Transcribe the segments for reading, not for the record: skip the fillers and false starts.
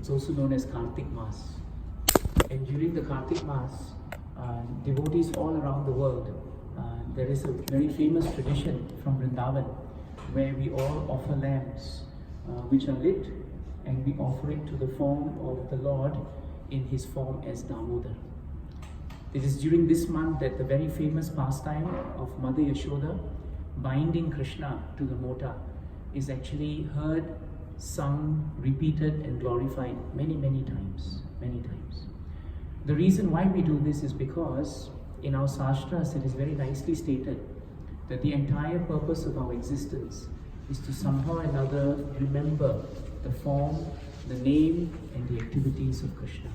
It's also known as Kartik Mass. And during the Kartik Mass, devotees all around the world, there is a very famous tradition from Vrindavan where we all offer lamps which are lit, and we offer it to the form of the Lord in his form as Damodar. It is during this month that the very famous pastime of Mother Yashoda binding Krishna to the mota is actually heard, sung, repeated and glorified many times. The reason why we do this is because in our Shastras it is very nicely stated that the entire purpose of our existence is to somehow or another remember the form, the name and the activities of Krishna.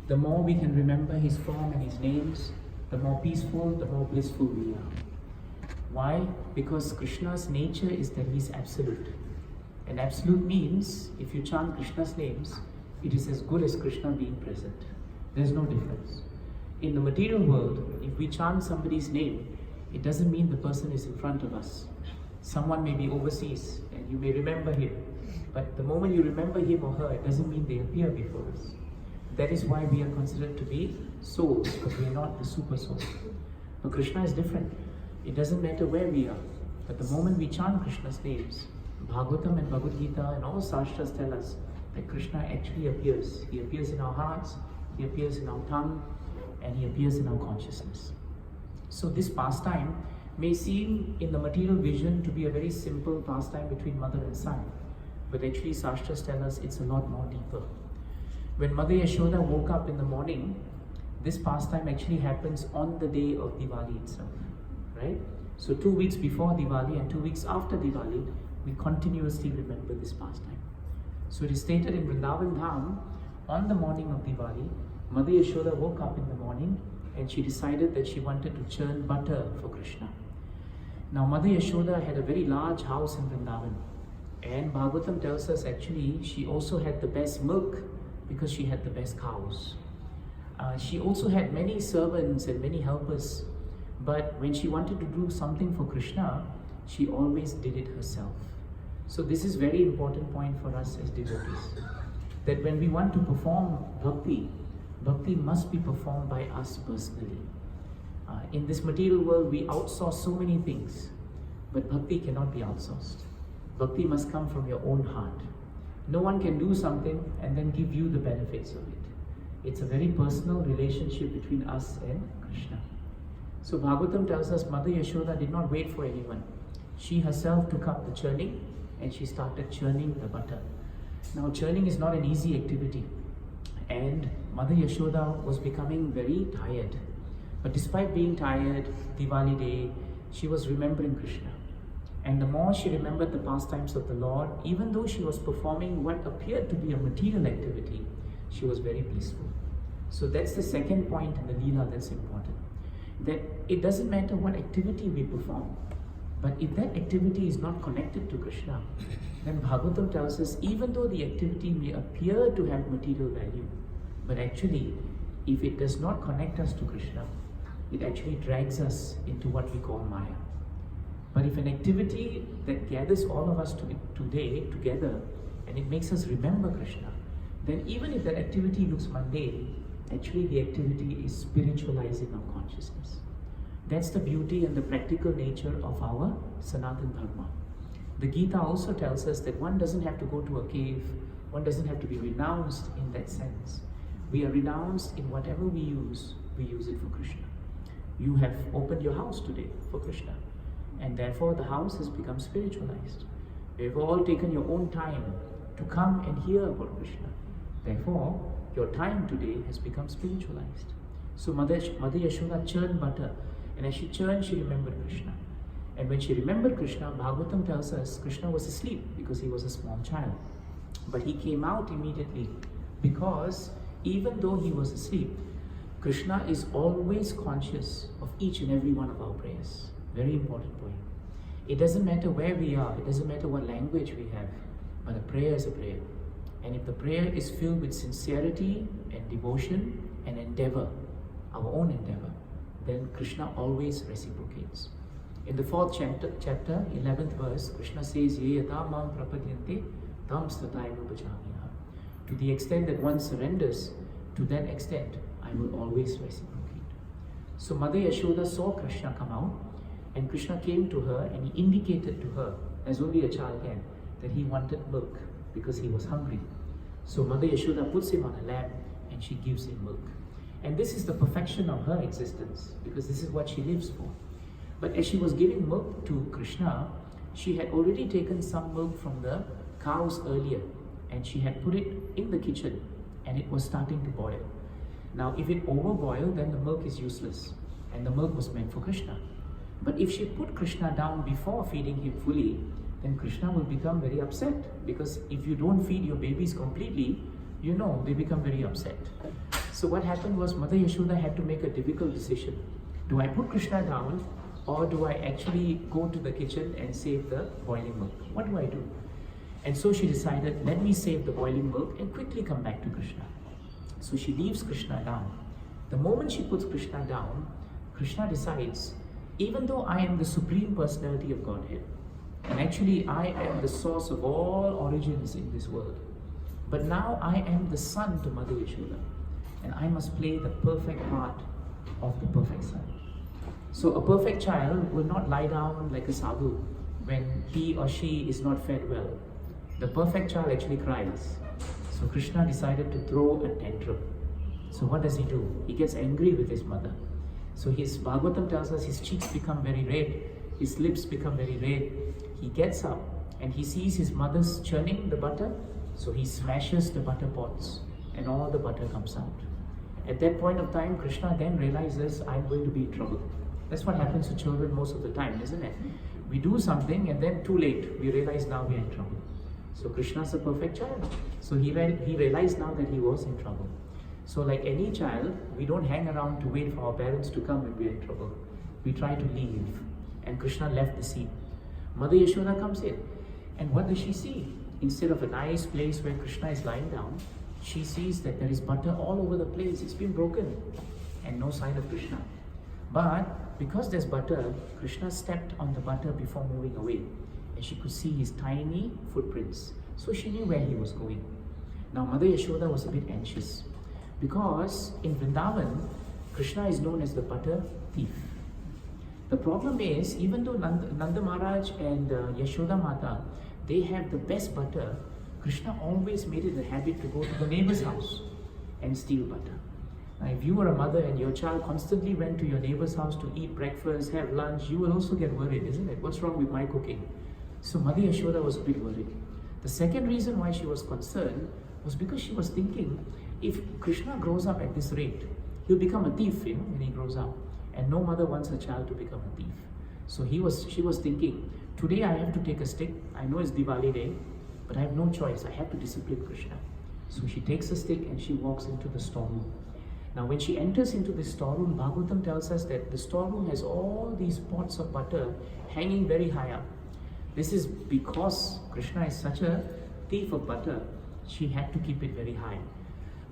The more we can remember his form and his names, the more peaceful, the more blissful we are. Why? Because Krishna's nature is that he is absolute. And absolute means, if you chant Krishna's names, it is as good as Krishna being present. There's no difference. In the material world, if we chant somebody's name, it doesn't mean the person is in front of us. Someone may be overseas and you may remember him, but the moment you remember him or her, it doesn't mean they appear before us. That is why we are considered to be souls, but we are not the super soul. But Krishna is different. It doesn't matter where we are, but the moment we chant Krishna's names, Bhagavatam and Bhagavad Gita and all Shastras tell us that Krishna actually appears. He appears in our hearts, he appears in our tongue, and he appears in our consciousness. So this pastime may seem in the material vision to be a very simple pastime between mother and son, but actually Shastras tell us it's a lot more deeper. When Mother Yashoda woke up in the morning, this pastime actually happens on the day of Diwali itself, right? So 2 weeks before Diwali and 2 weeks after Diwali, we continuously remember this pastime. So it is stated in Vrindavan Dham, on the morning of Diwali, Mother Yashoda woke up in the morning and she decided that she wanted to churn butter for Krishna. Now Mother Yashoda had a very large house in Vrindavan, and Bhagavatam tells us actually she also had the best milk because she had the best cows. She also had many servants and many helpers, but when she wanted to do something for Krishna, she always did it herself. So this is very important point for us as devotees, that when we want to perform bhakti, bhakti must be performed by us personally. In this material world, we outsource so many things, but bhakti cannot be outsourced. Bhakti must come from your own heart. No one can do something and then give you the benefits of it. It's a very personal relationship between us and Krishna. So Bhagavatam tells us Mother Yashoda did not wait for anyone. She herself took up the churning and she started churning the butter. Now churning is not an easy activity, and Mother Yashoda was becoming very tired. But despite being tired, Diwali day, she was remembering Krishna. And the more she remembered the pastimes of the Lord, even though she was performing what appeared to be a material activity, she was very blissful. So that's the second point in the Leela that's important. That it doesn't matter what activity we perform, but if that activity is not connected to Krishna, then Bhagavatam tells us even though the activity may appear to have material value, but actually if it does not connect us to Krishna, it actually drags us into what we call Maya. But if an activity that gathers all of us today together and it makes us remember Krishna, then even if that activity looks mundane, actually the activity is spiritualizing our consciousness. That's the beauty and the practical nature of our Sanatana Dharma. The Gita also tells us that one doesn't have to go to a cave, one doesn't have to be renounced in that sense. We are renounced in whatever we use it for Krishna. You have opened your house today for Krishna, and therefore the house has become spiritualized. You have all taken your own time to come and hear about Krishna. Therefore, your time today has become spiritualized. So Mother Yashoda churned butter, and as she churned, she remembered Krishna. And when she remembered Krishna, Bhagavatam tells us Krishna was asleep because he was a small child. But he came out immediately because even though he was asleep, Krishna is always conscious of each and every one of our prayers. Very important point. It doesn't matter where we are, it doesn't matter what language we have, but a prayer is a prayer. And if the prayer is filled with sincerity and devotion and endeavor, our own endeavor, then Krishna always reciprocates. In the 4th chapter, 11th verse, Krishna says, Ye yata mam prapadyante tam stataiva bhajamyaha. To the extent that one surrenders, to that extent, I will always reciprocate. So Mother Yashoda saw Krishna come out, and Krishna came to her and he indicated to her, as only a child can, that he wanted milk because he was hungry. So Mother Yashoda puts him on a lap and she gives him milk. And this is the perfection of her existence, because this is what she lives for. But as she was giving milk to Krishna, she had already taken some milk from the cows earlier, and she had put it in the kitchen, and it was starting to boil. Now, if it overboiled, then the milk is useless, and the milk was meant for Krishna. But if she put Krishna down before feeding him fully, then Krishna will become very upset, because if you don't feed your babies completely, you know, they become very upset. So what happened was Mother Yashoda had to make a difficult decision. Do I put Krishna down, or do I actually go to the kitchen and save the boiling milk? What do I do? And so she decided, let me save the boiling milk and quickly come back to Krishna. So she leaves Krishna down. The moment she puts Krishna down, Krishna decides, even though I am the Supreme Personality of Godhead, and actually I am the source of all origins in this world, but now I am the son to Mother Yashoda, and I must play the perfect part of the perfect son. So a perfect child will not lie down like a sadhu when he or she is not fed well. The perfect child actually cries. So Krishna decided to throw a tantrum. So what does he do? He gets angry with his mother. So his Bhagavatam tells us his cheeks become very red, his lips become very red. He gets up and he sees his mother's churning the butter, so he smashes the butter pots and all the butter comes out. At that point of time, Krishna then realizes, I'm going to be in trouble. That's what happens to children most of the time, isn't it? We do something and then too late, we realize now we're in trouble. So Krishna's a perfect child. So he realized now that he was in trouble. So like any child, we don't hang around to wait for our parents to come when we're in trouble. We try to leave. And Krishna left the scene. Mother Yashoda comes in. And what does she see? Instead of a nice place where Krishna is lying down, she sees that there is butter all over the place. It's been broken. And no sign of Krishna. But because there's butter, Krishna stepped on the butter before moving away. And she could see his tiny footprints. So she knew where he was going. Now Mother Yashoda was a bit anxious, because in Vrindavan, Krishna is known as the butter thief. The problem is, even though Nanda Maharaj and Yashoda Mata, they have the best butter, Krishna always made it a habit to go to the neighbor's house and steal butter. Now if you were a mother and your child constantly went to your neighbor's house to eat breakfast, have lunch, you will also get worried, isn't it? What's wrong with my cooking? So Mother Yashoda was a bit worried. The second reason why she was concerned was because she was thinking, if Krishna grows up at this rate, he'll become a thief, when he grows up. And no mother wants her child to become a thief. So she was thinking, today I have to take a stick. I know it's Diwali day, but I have no choice. I have to discipline Krishna. So she takes a stick and she walks into the storeroom. Now when she enters into the storeroom, Bhagavatam tells us that the storeroom has all these pots of butter hanging very high up. This is because Krishna is such a thief of butter, she had to keep it very high.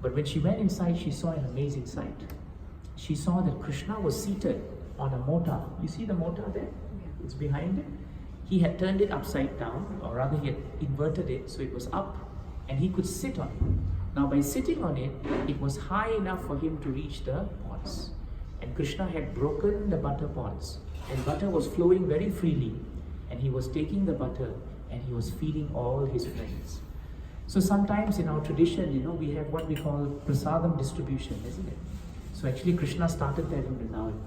But when she went inside, she saw an amazing sight. She saw that Krishna was seated on a mota. You see the mota there? It's behind it. He had turned it upside down, or rather he had inverted it so it was up, and he could sit on it. Now by sitting on it, it was high enough for him to reach the pots. And Krishna had broken the butter pots, and butter was flowing very freely. And he was taking the butter and he was feeding all his friends. So sometimes in our tradition, we have what we call prasadam distribution, isn't it? So actually Krishna started that in Vrindavan.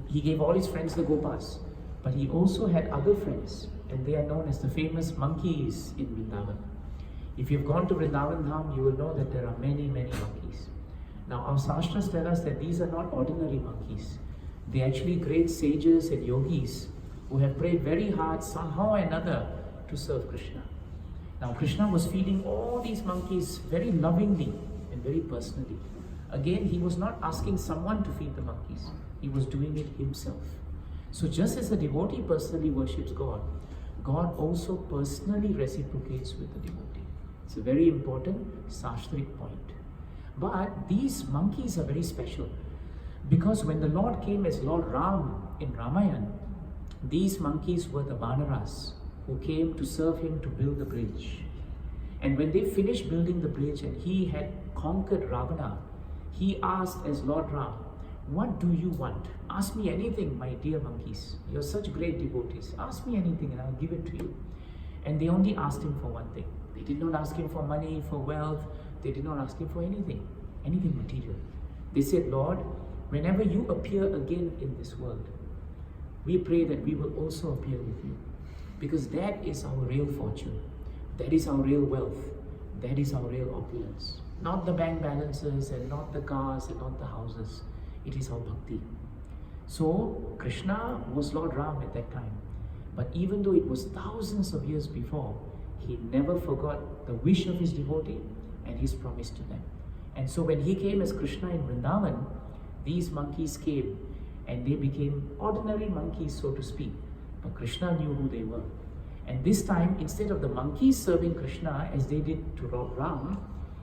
He gave all his friends the gopas, but he also had other friends, and they are known as the famous monkeys in Vrindavan. If you've gone to Vrindavan Dham, you will know that there are many, many monkeys. Now our sastras tell us that these are not ordinary monkeys. They are actually great sages and yogis who have prayed very hard somehow or another to serve Krishna. Now Krishna was feeding all these monkeys very lovingly and very personally. Again, he was not asking someone to feed the monkeys. He was doing it himself. So just as a devotee personally worships God, God also personally reciprocates with the devotee. It's a very important sastric point. But these monkeys are very special, because when the Lord came as Lord Ram in Ramayana, these monkeys were the Vanaras who came to serve him to build the bridge. And when they finished building the bridge and he had conquered Ravana, he asked as Lord Ram, "What do you want? Ask me anything, my dear monkeys. You're such great devotees. Ask me anything and I'll give it to you." And they only asked him for one thing. They did not ask him for money, for wealth. They did not ask him for anything material. They said, "Lord, whenever you appear again in this world, we pray that we will also appear with you. Because that is our real fortune. That is our real wealth. That is our real opulence. Not the bank balances and not the cars and not the houses. It is our bhakti." So Krishna was Lord Ram at that time. But even though it was thousands of years before, he never forgot the wish of his devotee and his promise to them. And so when he came as Krishna in Vrindavan, these monkeys came and they became ordinary monkeys, so to speak. But Krishna knew who they were. And this time, instead of the monkeys serving Krishna as they did to Ram,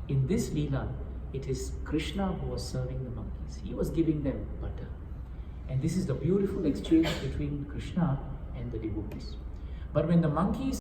in this Leela, it is Krishna who was serving the monkeys. He was giving them butter. And this is the beautiful exchange between Krishna and the devotees. But when the monkeys